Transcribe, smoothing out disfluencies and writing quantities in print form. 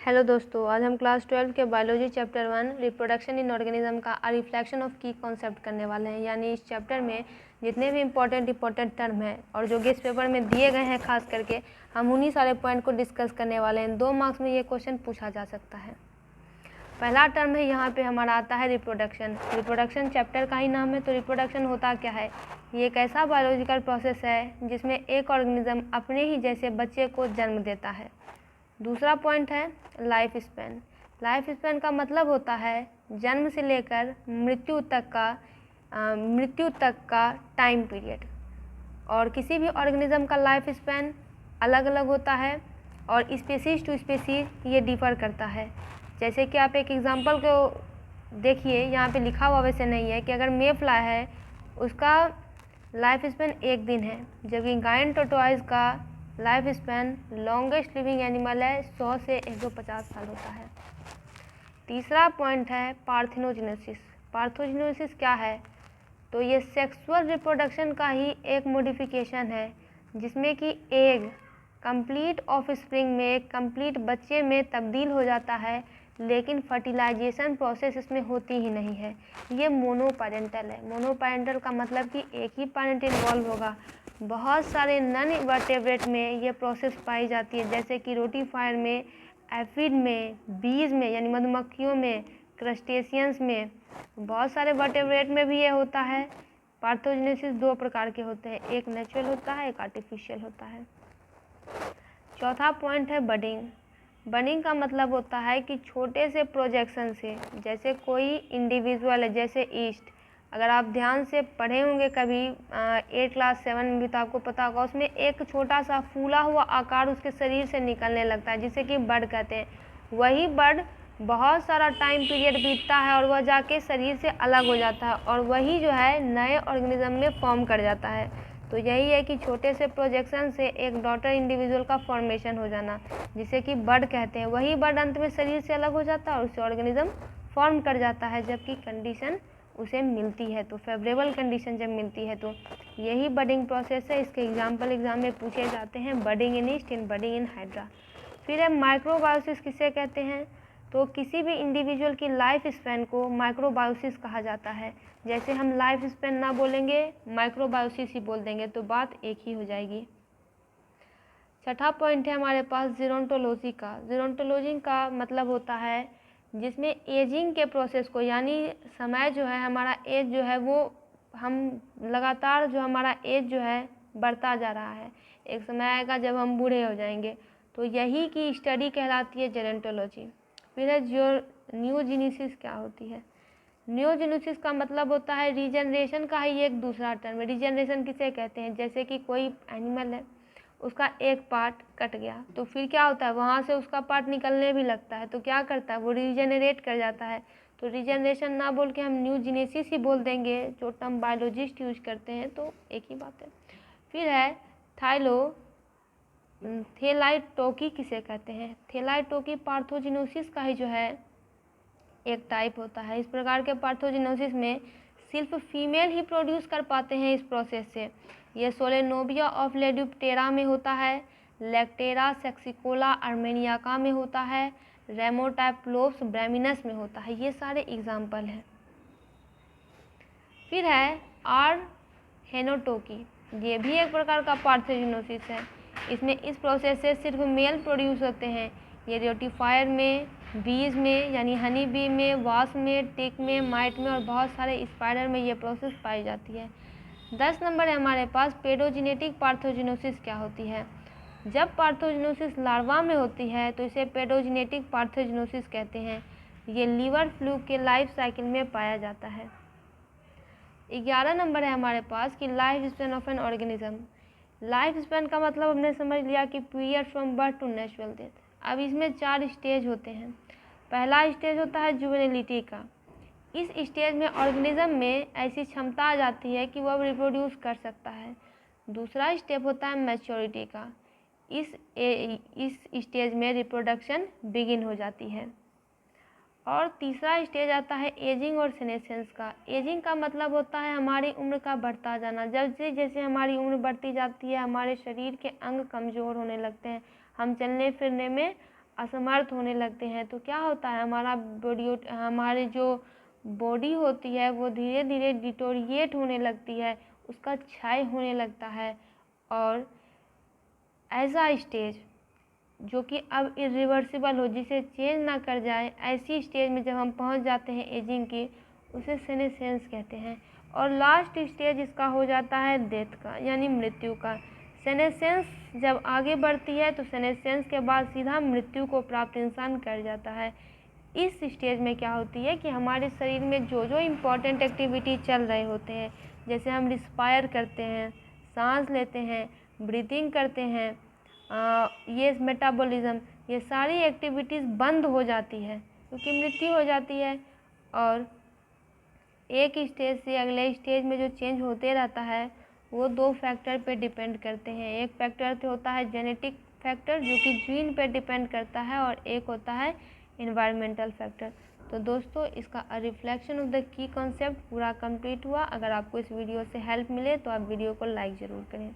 Hello दोस्तों, आज हम क्लास 12 के biology chapter 1 reproduction in organism का रिफ्लेक्शन ऑफ की कॉन्सेप्ट करने वाले हैं। यानी इस चैप्टर में जितने भी इम्पोर्टेंट टर्म हैं और जो गेस्ट पेपर में दिए गए हैं, खास करके हम उन्हीं सारे पॉइंट को डिस्कस करने वाले हैं। 2 मार्क्स में ये क्वेश्चन पूछा जा सकता है। पहला टर्म है, यहाँ पे हमारा आता है रिप्रोडक्शन। रिप्रोडक्शन चैप्टर का ही नाम है, तो रिप्रोडक्शन होता क्या है? ये एक ऐसा बायोलॉजिकल प्रोसेस है जिसमें एक ऑर्गेनिज्म अपने ही जैसे बच्चे को जन्म देता है। दूसरा पॉइंट है लाइफ स्पैन। लाइफ स्पैन का मतलब होता है जन्म से लेकर मृत्यु तक का टाइम पीरियड। और किसी भी ऑर्गेनिज्म का लाइफ स्पैन अलग अलग होता है और स्पीसीज टू स्पीसीज ये डिफ़र करता है। जैसे कि आप एक एग्जांपल को देखिए, यहाँ पे लिखा हुआ वैसे नहीं है कि अगर मे फ्लाई है उसका लाइफ स्पैन 1 दिन है, जबकि गायन टोटोइज का life span longest living animal है, 100 से 150 साल होता है। तीसरा पॉइंट है पार्थेनोजेनेसिस। पार्थेनोजेनेसिस क्या है? तो ये सेक्सुअल रिप्रोडक्शन का ही एक मॉडिफिकेशन है जिसमें कि एग कंप्लीट ऑफस्प्रिंग में, कंप्लीट बच्चे में तब्दील हो जाता है, लेकिन फर्टिलाइजेशन प्रोसेस इसमें होती ही नहीं है। ये मोनोपेरेंटल है। मोनोपेरेंटल का मतलब कि एक ही पेरेंट इन्वॉल्व होगा। बहुत सारे नॉन इनवर्टेब्रेट में ये प्रोसेस पाई जाती है, जैसे कि रोटीफायर में, एफिड में, बीज में यानी मधुमक्खियों में, क्रस्टेशियंस में, बहुत सारे वर्टेब्रेट में भी ये होता है। पार्थेनोजेनेसिस 2 प्रकार के होते हैं, एक नेचुरल होता है, एक आर्टिफिशियल होता है। चौथा पॉइंट है बडिंग। बडिंग का मतलब होता है कि छोटे से प्रोजेक्शन से, जैसे कोई इंडिविजुअल है, जैसे ईस्ट, अगर आप ध्यान से पढ़े होंगे कभी 8 क्लास 7 में भी, तो आपको पता होगा उसमें एक छोटा सा फूला हुआ आकार उसके शरीर से निकलने लगता है, जिसे कि बड कहते हैं। वही बड बहुत सारा टाइम पीरियड बीतता है और वह जाके शरीर से अलग हो जाता है और वही जो है नए ऑर्गेनिज्म में फॉर्म कर जाता है। तो यही है कि छोटे से प्रोजेक्शन से एक डॉटर इंडिविजुअल का फॉर्मेशन हो जाना, जिसे कि बड कहते हैं। वही बड अंत में शरीर से अलग हो जाता है और उससे ऑर्गेनिज्म फॉर्म कर जाता है, जबकि कंडीशन उसे मिलती है, तो फेवरेबल कंडीशन जब मिलती है, तो यही बडिंग प्रोसेस है। इसके एग्जाम में पूछे जाते हैं, budding in east and budding in hydra. फिर है माइक्रोबायोसिस। किसे कहते हैं? तो किसी भी इंडिविजुअल की लाइफ स्पैन को माइक्रोबायोसिस कहा जाता है। जैसे हम लाइफ स्पैन ना बोलेंगे, माइक्रोबायोसिस ही बोल देंगे, तो बात एक ही हो जाएगी। छठा पॉइंट है हमारे पास जीरोंटोलॉजी का। जीरोंटोलॉजी का मतलब होता है जिसमें एजिंग के प्रोसेस को, यानी समय जो है हमारा एज जो है वो हम लगातार जो हमारा एज जो है बढ़ता जा रहा है। एक समय आएगा जब हम बूढ़े हो जाएंगे, तो यही की स्टडी कहलाती है जेरोंटोलॉजी। फिर है न्यूजेनेसिस। क्या होती है? न्यूजेनेसिस का मतलब होता है रीजनरेशन का ही एक दूसरा टर्म है। रीजनरेशन किसे कहते हैं? जैसे कि कोई एनिमल है, उसका एक पार्ट कट गया, तो फिर क्या होता है, वहाँ से उसका पार्ट निकलने भी लगता है, तो क्या करता है, वो रीजनरेट कर जाता है। तो रीजनरेशन ना बोल के हम न्यूजेनेसिस ही बोल देंगे, जो टर्म बायोलॉजिस्ट यूज करते हैं, तो एक ही बात है। फिर है थैलाइटोकी। किसे कहते हैं? थैलाइटोकी पार्थोजेनोसिस का ही जो है एक टाइप होता है। इस प्रकार के पार्थोजेनोसिस में सिर्फ फीमेल ही प्रोड्यूस कर पाते हैं इस प्रोसेस से। ये सोलेनोविया ऑफ लेड्यूप्टेरा में होता है, लेक्टेरा सेक्सिकोला आर्मेनियाका में होता है, रेमोटाइप्लोप्स ब्राह्मिनस में होता है। ये सारे एग्जाम्पल हैं। फिर है हेनोटोकी। ये भी एक प्रकार का पार्थोजेनोसिस है। इसमें इस प्रोसेस से सिर्फ मेल प्रोड्यूस होते हैं। ये रोटीफायर में, बीज में यानी हनी बी में, वास्प में, टिक में, माइट में और बहुत सारे स्पाइडर में ये प्रोसेस पाई जाती है। 10 नंबर है हमारे पास पेडोजेनेटिक पार्थोजेनोसिस। क्या होती है? जब पार्थोजेनोसिस लार्वा में होती है तो इसे पेडोजेनेटिक पार्थोजेनोसिस कहते हैं। ये लीवर फ्लूक के लाइफ साइकिल में पाया जाता है। 11 नंबर है हमारे पास कि life span of an organism. Life span का मतलब हमने समझ लिया कि period from birth to natural death. अब इसमें 4 स्टेज होते हैं। पहला स्टेज होता है जुवेनिलिटी का। इस स्टेज में ऑर्गेनिज्म में ऐसी क्षमता आ जाती है कि वह रिप्रोड्यूस कर सकता है। दूसरा स्टेप होता है मैच्योरिटी का। इस स्टेज में रिप्रोडक्शन बिगिन हो जाती है। और तीसरा स्टेज आता है एजिंग और सीनेसेंस का। एजिंग का मतलब होता है हमारी उम्र का बढ़ता जाना। जैसे जैसे हमारी उम्र बढ़ती जाती है, हमारे शरीर के अंग कमज़ोर होने लगते हैं, हम चलने फिरने में असमर्थ होने लगते हैं तो क्या होता है, हमारी जो बॉडी होती है वो धीरे धीरे डिटोरिएट होने लगती है, उसका क्षय होने लगता है। और ऐसा स्टेज जो कि अब इरिवर्सिबल हो, जिसे चेंज ना कर जाए, ऐसी स्टेज में जब हम पहुंच जाते हैं एजिंग की, उसे सेनेसेंस कहते हैं। और लास्ट स्टेज इसका हो जाता है डेथ का, यानी मृत्यु का। सेनेसेंस जब आगे बढ़ती है तो सेनेसेंस के बाद सीधा मृत्यु को प्राप्त इंसान कर जाता है। इस स्टेज में क्या होती है कि हमारे शरीर में जो जो इम्पोर्टेंट एक्टिविटी चल रहे होते हैं, जैसे हम रिस्पायर करते हैं, सांस लेते हैं, ब्रीथिंग करते हैं, ये मेटाबॉलिज्म, ये सारी एक्टिविटीज़ बंद हो जाती है क्योंकि मृत्यु हो जाती है। और एक स्टेज से अगले स्टेज में जो चेंज होते रहता है वो 2 फैक्टर पे डिपेंड करते हैं। एक फैक्टर तो होता है जेनेटिक फैक्टर जो कि जीन पे डिपेंड करता है, और एक होता है इन्वायरमेंटल फैक्टर। तो दोस्तों, इसका reflection of the key concept पूरा कंप्लीट हुआ। अगर आपको इस वीडियो से हेल्प मिले तो आप वीडियो को लाइक ज़रूर करें।